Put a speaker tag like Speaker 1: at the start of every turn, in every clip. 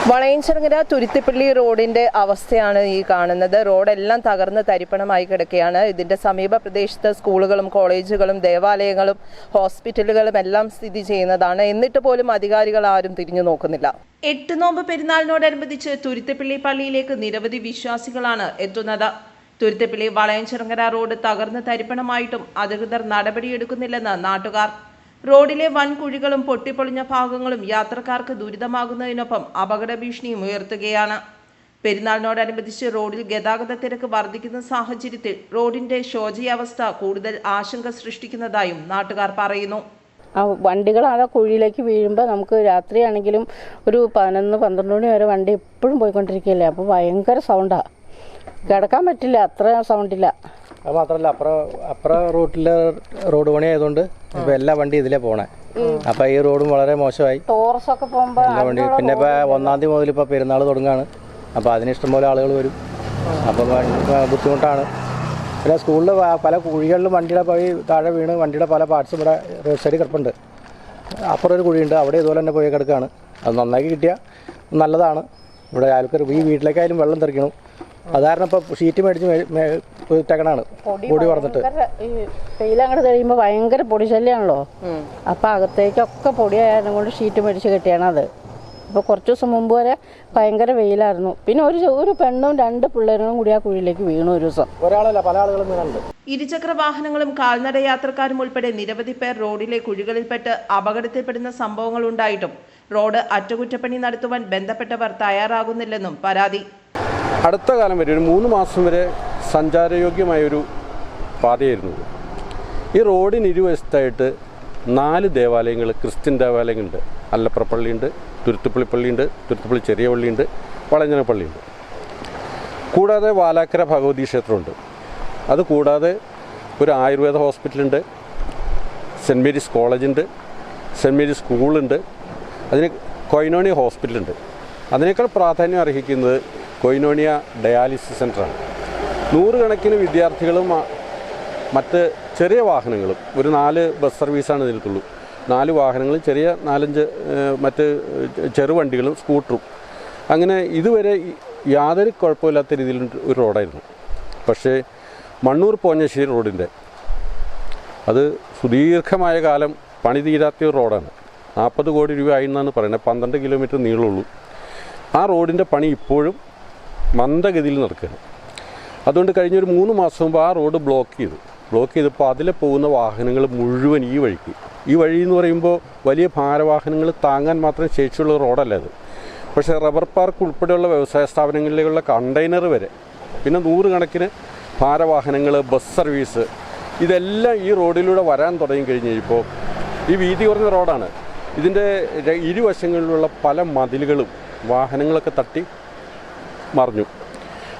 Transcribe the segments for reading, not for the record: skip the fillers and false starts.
Speaker 1: വളയഞ്ചിറങ്ങര തുരുത്തിപ്പള്ളി റോഡിന്റെ അവസ്ഥയാണ് ഈ കാണുന്നത്. റോഡെല്ലാം തകർന്ന് തരിപ്പണമായി കിടക്കുകയാണ്. ഇതിന്റെ സമീപ പ്രദേശത്ത് സ്കൂളുകളും കോളേജുകളും ദേവാലയങ്ങളും ഹോസ്പിറ്റലുകളും എല്ലാം സ്ഥിതി ചെയ്യുന്നതാണ്. എന്നിട്ട് പോലും അധികാരികൾ ആരും തിരിഞ്ഞു നോക്കുന്നില്ല. 8 നോമ്പ് പെരുന്നാളിനോടനുബന്ധിച്ച് തുരുത്തിപ്പള്ളി പള്ളിയിലേക്ക് നിരവധി വിശ്വാസികളാണ് എത്തുന്നത്. തുരുത്തിപ്പള്ളി വളയഞ്ചിറങ്ങര റോഡ് തകർന്ന് തരിപ്പണമായിട്ടും അധികൃതർ നടപടിയെടുക്കുന്നില്ലെന്ന് നാട്ടുകാർ. റോഡിലെ വൻ കുഴികളും പൊട്ടിപ്പൊളിഞ്ഞ ഭാഗങ്ങളും യാത്രക്കാർക്ക് ദുരിതമാകുന്നതിനൊപ്പം അപകട ഭീഷണിയും ഉയർത്തുകയാണ്. പെരുന്നാളിനോടനുബന്ധിച്ച് റോഡിൽ ഗതാഗത തിരക്ക് വർദ്ധിക്കുന്ന സാഹചര്യത്തിൽ റോഡിന്റെ ശോചനീയാവസ്ഥ കൂടുതൽ ആശങ്ക സൃഷ്ടിക്കുന്നതായും നാട്ടുകാർ പറയുന്നു.
Speaker 2: വണ്ടികൾ ആ കുഴിയിലേക്ക് വീഴുമ്പോൾ നമുക്ക് രാത്രിയാണെങ്കിലും ഒരു 11-12 മണി വരെ വണ്ടി എപ്പോഴും പോയിക്കൊണ്ടിരിക്കുകയല്ലേ. അപ്പോൾ ഭയങ്കര സൗണ്ടാണ്, കിടക്കാൻ പറ്റില്ല, അത്ര സൗണ്ടില്ല.
Speaker 3: അത് മാത്രമല്ല അപ്പുറം റൂട്ടിലെ റോഡ് പണി ആയതുകൊണ്ട് ഇപ്പൊ എല്ലാ വണ്ടി ഇതിലേ പോണേ. അപ്പൊ ഈ റോഡും വളരെ മോശമായി.
Speaker 2: ടൂറിസമൊക്കെ പോകുമ്പോൾ
Speaker 3: എല്ലാ വണ്ടി പിന്നെ ഇപ്പൊ 1-ാം തീയതി മുതൽ ഇപ്പൊ പെരുന്നാൾ തുടങ്ങാണ്. അപ്പൊ അതിന് ഇഷ്ടംപോലെ ആളുകൾ വരും. അപ്പൊ ബുദ്ധിമുട്ടാണ്. പിന്നെ സ്കൂളിൽ പല കുഴികളിലും വണ്ടിയുടെ പോയി താഴെ വീണ് വണ്ടിയുടെ പല പാർട്സും ഇവിടെ റോഡ് സൈഡിൽ കിടപ്പുണ്ട്. അപ്പുറം ഒരു കുഴിയുണ്ട്, അവിടെ ഇതുപോലെ തന്നെ പോയി കിടക്കുകയാണ്. അത് നന്നാക്കി കിട്ടിയാൽ നല്ലതാണ്. ഇവിടെ ആൾക്കാർ ഈ വീട്ടിലേക്കായാലും വെള്ളം തെറിക്കണം. അത് കാരണം ഇപ്പോൾ ഷീറ്റ് മേടിച്ച് ഇട്ടേക്കണാണ് പൊടി പറഞ്ഞിട്ട്.
Speaker 2: വെയിലങ്ങോട്ട് കഴിയുമ്പോൾ ഭയങ്കര പൊടി ശല്യമാണല്ലോ. അപ്പം അകത്തേക്കൊക്കെ പൊടിയായതും കൊണ്ട് ഷീറ്റ് മേടിച്ച് കെട്ടിയാണ് അത്. ഇപ്പോൾ കുറച്ച് ദിവസം മുമ്പ് വരെ ഭയങ്കര വെയിലായിരുന്നു. പിന്നെ ഒരു പെണ്ണും 2 പിള്ളേരും കൂടി ആ കുഴിയിലേക്ക് വീണു ഒരു ദിവസം.
Speaker 3: ഒരാളല്ല, പല ആളുകളും വീണുണ്ട്.
Speaker 1: ഇരുചക്ര വാഹനങ്ങളും കാൽനട യാത്രക്കാരും ഉൾപ്പെടെ നിരവധി പേർ റോഡിലെ കുഴികളിൽപ്പെട്ട് അപകടത്തിൽപ്പെടുന്ന സംഭവങ്ങൾ ഉണ്ടായിട്ടും റോഡ് അറ്റകുറ്റപ്പണി നടത്തുവാൻ ബന്ധപ്പെട്ടവർ തയ്യാറാകുന്നില്ലെന്നും പരാതി.
Speaker 4: അടുത്ത കാലം വരെ ഒരു 3 മാസം വരെ സഞ്ചാരയോഗ്യമായൊരു പാതയായിരുന്നു. ഈ റോഡിന് ഇരുവശത്തായിട്ട് 4 ദേവാലയങ്ങൾ, ക്രിസ്ത്യൻ ദേവാലയങ്ങളുണ്ട്. അല്ലപ്ര പള്ളിയുണ്ട്, തുരുത്തുപ്പള്ളി പള്ളിയുണ്ട്, തുരുത്തുപ്പള്ളി ചെറിയ പള്ളിയുണ്ട്, വളയഞ്ചിറ പള്ളിയുണ്ട്. കൂടാതെ വാലാക്കര ഭഗവതി ക്ഷേത്രമുണ്ട്. അതുകൂടാതെ ഒരു ആയുർവേദ ഹോസ്പിറ്റലുണ്ട്, സെൻറ്റ് മേരീസ് കോളേജുണ്ട്, സെൻറ്റ് മേരീസ് സ്കൂളുണ്ട്, അതിന് കൊയിനോണിയ ഹോസ്പിറ്റലുണ്ട്. അതിനേക്കാൾ പ്രാധാന്യം അർഹിക്കുന്നത് കൊയിനോണിയ ഡയാലിസിസ് സെൻ്ററാണ്. 100 കണക്കിന് വിദ്യാർത്ഥികളും മറ്റ് ചെറിയ വാഹനങ്ങളും, ഒരു 4 ബസ് സർവീസാണ് ഇതിനകത്തുള്ളൂ. 4 വാഹനങ്ങളും ചെറിയ 4-5 മറ്റ് ചെറുവണ്ടികളും സ്കൂട്ടറും. അങ്ങനെ ഇതുവരെ യാതൊരു കുഴപ്പമില്ലാത്ത രീതിയിൽ ഒരു റോഡായിരുന്നു. പക്ഷേ മണ്ണൂർ പോഞ്ഞശ്ശേരി റോഡിൻ്റെ അത് സുദീർഘമായ കാലം പണി തീരാത്ത ഒരു റോഡാണ്. 40 കോടി രൂപ ആയെന്നാണ് പറയുന്നത്. 12 കിലോമീറ്റർ നീളമുള്ളൂ. ആ റോഡിൻ്റെ പണി ഇപ്പോഴും മന്ദഗതിയിൽ നടക്കുകയാണ്. അതുകൊണ്ട് കഴിഞ്ഞൊരു 3 മാസം മുമ്പ് ആ റോഡ് ബ്ലോക്ക് ചെയ്തപ്പോൾ അതിലെ പോകുന്ന വാഹനങ്ങൾ മുഴുവൻ ഈ വഴി എന്ന് പറയുമ്പോൾ വലിയ ഭാരവാഹനങ്ങൾ താങ്ങാൻ മാത്രം ശേഷിയുള്ള റോഡല്ല അത്. പക്ഷേ റബ്ബർ പാർക്ക് ഉൾപ്പെടെയുള്ള വ്യവസായ സ്ഥാപനങ്ങളിലേക്കുള്ള കണ്ടെയ്നർ വരെ, പിന്നെ 100 കണക്കിന് ഭാരവാഹനങ്ങൾ, ബസ് സർവീസ്, ഇതെല്ലാം ഈ റോഡിലൂടെ വരാൻ തുടങ്ങി കഴിഞ്ഞപ്പോൾ ഈ വീതി കുറഞ്ഞ റോഡാണ്. ഇതിൻ്റെ ഇരുവശങ്ങളിലുള്ള പല മതിലുകളും വാഹനങ്ങളൊക്കെ തട്ടി മറിഞ്ഞു.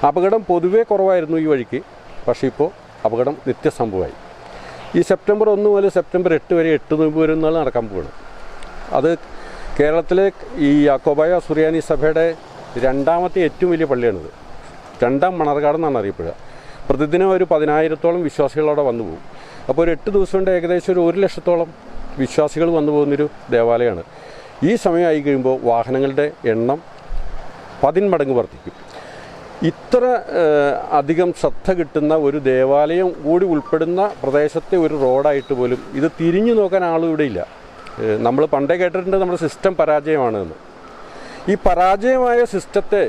Speaker 4: അപകടം പൊതുവേ കുറവായിരുന്നു ഈ വഴിക്ക്. പക്ഷേ ഇപ്പോൾ അപകടം നിത്യസംഭവമായി. ഈ സെപ്റ്റംബർ 1 മുതൽ സെപ്റ്റംബർ 8 വരെ 8 നോമ്പ് പെരുന്നാൾ നടക്കാൻ പോവുകയാണ്. അത് കേരളത്തിലെ ഈ യാക്കോബായ സുറിയാനി സഭയുടെ 2ാമത്തെ ഏറ്റവും വലിയ പള്ളിയാണിത്. 2ാം മണർകാടെന്നാണ് അറിയപ്പെടുക. പ്രതിദിനം ഒരു 10,000-ഓളം വിശ്വാസികളവിടെ വന്നു പോകും. അപ്പോൾ ഒരു 8 ദിവസം കൊണ്ട് ഏകദേശം ഒരു 1 ലക്ഷത്തോളം വിശ്വാസികൾ വന്നു പോകുന്നൊരു ദേവാലയമാണ്. ഈ സമയമായി കഴിയുമ്പോൾ വാഹനങ്ങളുടെ എണ്ണം 10 മടങ്ങ് വർദ്ധിക്കും. ഇത്ര അധികം ശ്രദ്ധ കിട്ടുന്ന ഒരു ദേവാലയം കൂടി ഉൾപ്പെടുന്ന പ്രദേശത്തെ ഒരു റോഡായിട്ട് പോലും ഇത് തിരിഞ്ഞു നോക്കാൻ ആളും ഇവിടെ ഇല്ല. നമ്മൾ പണ്ടേ കേട്ടിട്ടുണ്ട് നമ്മുടെ സിസ്റ്റം പരാജയമാണെന്ന്. ഈ പരാജയമായ സിസ്റ്റത്തെ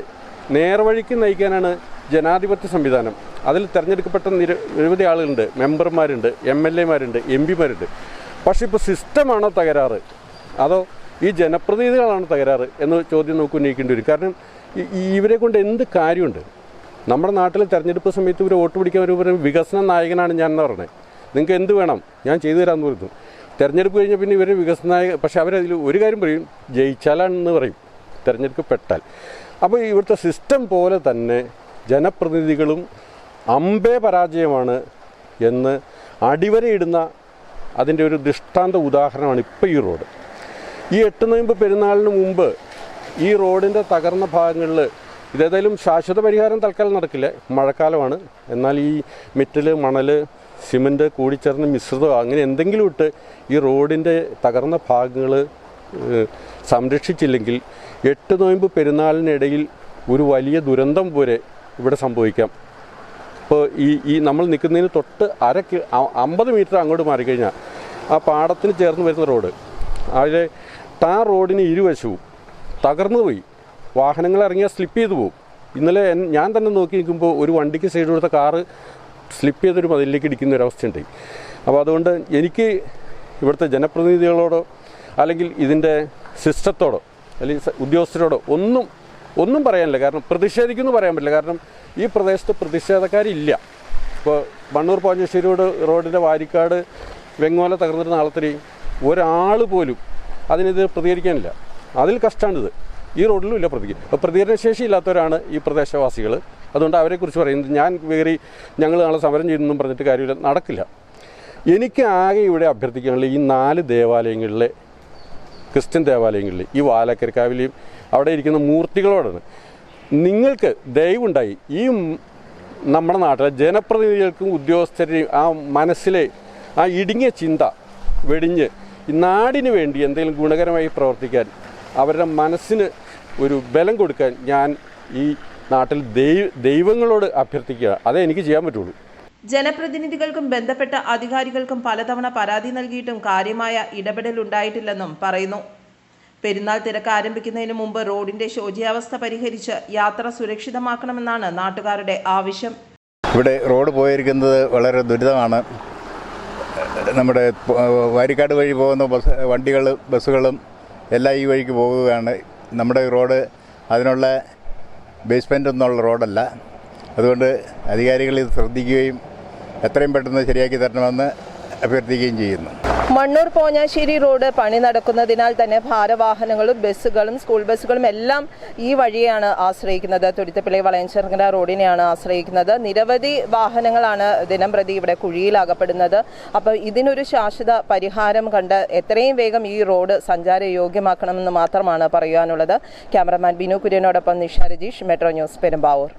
Speaker 4: നേർവഴിക്ക് നയിക്കാനാണ് ജനാധിപത്യ സംവിധാനം. അതിൽ തിരഞ്ഞെടുക്കപ്പെട്ട നിരവധി ആളുകളുണ്ട്, മെമ്പർമാരുണ്ട്, MLA-മാരുണ്ട്, MP-മാരുണ്ട്. പക്ഷേ ഇപ്പോൾ സിസ്റ്റമാണോ തകരാറ് അതോ ഈ ജനപ്രതിനിധികളാണ് തകരാറ് എന്ന ചോദ്യം നമുക്ക് ഉന്നയിക്കേണ്ടി വരും. കാരണം ഇവരെ കൊണ്ട് എന്ത് കാര്യമുണ്ട്? നമ്മുടെ നാട്ടിൽ തെരഞ്ഞെടുപ്പ് സമയത്ത് ഇവർ വോട്ട് പിടിക്കാൻ ഒരു വികസന നായകനാണ് ഞാൻ എന്ന് പറഞ്ഞത്. നിങ്ങൾക്ക് എന്ത് വേണം ഞാൻ ചെയ്തു തരാമെന്ന് പറയുന്നു. തെരഞ്ഞെടുപ്പ് കഴിഞ്ഞാൽ പിന്നെ ഇവർ വികസന നായക, പക്ഷേ അവരതിൽ ഒരു കാര്യം പറയും, ജയിച്ചാലാണെന്ന് പറയും തിരഞ്ഞെടുക്കപ്പെട്ടാൽ. അപ്പോൾ ഇവിടുത്തെ സിസ്റ്റം പോലെ തന്നെ ജനപ്രതിനിധികളും അമ്പേ പരാജയമാണ് എന്ന് അടിവരയിടുന്ന അതിൻ്റെ ഒരു ദൃഷ്ടാന്ത ഉദാഹരണമാണ് ഇപ്പോൾ ഈ റോഡ്. ഈ 8 നോയമ്പ് പെരുന്നാളിന് മുമ്പ് ഈ റോഡിൻ്റെ തകർന്ന ഭാഗങ്ങളിൽ ഇതേതായാലും ശാശ്വത പരിഹാരം തൽക്കാലം നടക്കില്ല, മഴക്കാലമാണ്. എന്നാൽ ഈ മെറ്റൽ, മണൽ, സിമൻറ്റ് കൂടിച്ചേർന്ന് മിശ്രിതം അങ്ങനെ എന്തെങ്കിലും ഇട്ട് ഈ റോഡിൻ്റെ തകർന്ന ഭാഗങ്ങൾ സംരക്ഷിച്ചില്ലെങ്കിൽ 8 നോയമ്പ് പെരുന്നാളിനിടയിൽ ഒരു വലിയ ദുരന്തം പോലെ ഇവിടെ സംഭവിക്കാം. ഇപ്പോൾ ഈ നമ്മൾ നിൽക്കുന്നതിന് തൊട്ട് 50 മീറ്റർ അങ്ങോട്ട് മാറിക്കഴിഞ്ഞാൽ ആ പാടത്തിന് ചേർന്ന് വരുന്ന റോഡ്, അതിലെ ടാർ റോഡിന് ഇരുവശവും തകർന്നു പോയി. വാഹനങ്ങൾ ഇറങ്ങിയാൽ സ്ലിപ്പ് ചെയ്തു പോകും. ഇന്നലെ ഞാൻ തന്നെ നോക്കി നിൽക്കുമ്പോൾ ഒരു വണ്ടിക്ക് സൈഡ് കൊടുത്ത കാറ് സ്ലിപ്പ് ചെയ്തൊരു മതിലിലേക്ക് ഇടിക്കുന്ന ഒരവസ്ഥയുണ്ടായി. അപ്പോൾ അതുകൊണ്ട് എനിക്ക് ഇവിടുത്തെ ജനപ്രതിനിധികളോടോ അല്ലെങ്കിൽ ഇതിൻ്റെ സിസ്റ്റത്തോടോ അല്ലെങ്കിൽ ഉദ്യോഗസ്ഥരോടോ ഒന്നും പറയാനില്ല. കാരണം പ്രതിഷേധിക്കുമെന്ന് പറയാൻ പറ്റില്ല. കാരണം ഈ പ്രദേശത്ത് പ്രതിഷേധക്കാരില്ല. ഇപ്പോൾ മണ്ണൂർ പാഞ്ചശ്ശേരി റോഡിൻ്റെ വാരിക്കാട് വെങ്ങോല തകർന്നിട്ട് നാളത്തിരി ഒരാൾ പോലും അതിനെതിരെ പ്രതികരിക്കാനില്ല. അതിൽ കഷ്ടമാണിത്. ഈ റോഡിലും ഇല്ല പ്രതികരണശേഷി ഇല്ലാത്തവരാണ് ഈ പ്രദേശവാസികൾ. അതുകൊണ്ട് അവരെക്കുറിച്ച് പറയുന്നത് ഞങ്ങൾ നാളെ സമരം ചെയ്യുന്നതെന്നും പറഞ്ഞിട്ട് കാര്യമില്ല, നടക്കില്ല. എനിക്ക് ആകെ ഇവിടെ അഭ്യർത്ഥിക്കാനുള്ള ഈ 4 ദേവാലയങ്ങളിലെ ക്രിസ്ത്യൻ ദേവാലയങ്ങളിൽ ഈ വാലക്കരക്കാവിലെയും അവിടെ ഇരിക്കുന്ന മൂർത്തികളോടാണ് നിങ്ങൾക്ക് ദയവുണ്ടായി ഈ നമ്മുടെ നാട്ടിലെ ജനപ്രതിനിധികൾക്കും ഉദ്യോഗസ്ഥരെയും ആ മനസ്സിലെ ആ ഇടുങ്ങിയ ചിന്ത വെടിഞ്ഞ് ഈ നാടിന് വേണ്ടി എന്തെങ്കിലും ഗുണകരമായി പ്രവർത്തിക്കാൻ അവരുടെ മനസ്സിന് ഒരു ബലം കൊടുക്കാൻ ഞാൻ ഈ നാട്ടിൽ ദൈവങ്ങളോട് അഭ്യർത്ഥിക്കുക. അതേ എനിക്ക് ചെയ്യാൻ പറ്റുള്ളൂ.
Speaker 1: ജനപ്രതിനിധികൾക്കും ബന്ധപ്പെട്ട അധികാരികൾക്കും പലതവണ പരാതി നൽകിയിട്ടും കാര്യമായ ഇടപെടൽ ഉണ്ടായിട്ടില്ലെന്നും പറയുന്നു. പെരുന്നാൾ തിരക്ക് ആരംഭിക്കുന്നതിന് മുമ്പ് റോഡിന്റെ ശോചനീയാവസ്ഥ പരിഹരിച്ച് യാത്ര സുരക്ഷിതമാക്കണമെന്നാണ് നാട്ടുകാരുടെ ആവശ്യം.
Speaker 5: ഇവിടെ റോഡ് പോയിരിക്കുന്നത് വളരെ ദുരിതമാണ്. നമ്മുടെ വാരിക്കാട് വഴി പോകുന്ന ബസ്സുകളും എല്ലാം ഈ വഴിക്ക് പോകുകയാണ്. നമ്മുടെ റോഡ് അതിനുള്ള ബേസ്മെൻ്റ് ഒന്നുള്ള റോഡല്ല. അതുകൊണ്ട് അധികാരികൾ ഇത് ശ്രദ്ധിക്കുകയും എത്രയും പെട്ടെന്ന് ശരിയാക്കി തരണമെന്ന് അഭ്യർത്ഥിക്കുകയും ചെയ്യുന്നു.
Speaker 1: മണ്ണൂർ പോഞ്ഞാശ്ശേരി റോഡ് പണി നടക്കുന്നതിനാൽ തന്നെ ഭാരവാഹനങ്ങളും ബസ്സുകളും സ്കൂൾ ബസ്സുകളും എല്ലാം ഈ വഴിയാണ് ആശ്രയിക്കുന്നത്. തുരുത്തിപ്പള്ളി വളയഞ്ചിറങ്ങര റോഡിനെയാണ് ആശ്രയിക്കുന്നത്. നിരവധി വാഹനങ്ങളാണ് ദിനംപ്രതി ഇവിടെ കുഴിയിലകപ്പെടുന്നത്. അപ്പോൾ ഇതിനൊരു ശാശ്വത പരിഹാരം കണ്ട് എത്രയും വേഗം ഈ റോഡ് സഞ്ചാരയോഗ്യമാക്കണമെന്ന് മാത്രമാണ് പറയാനുള്ളത്. ക്യാമറമാൻ ബിനു കുര്യനോടൊപ്പം നിഷ രജീഷ്, മെട്രോ ന്യൂസ്, പെരുമ്പാവൂർ.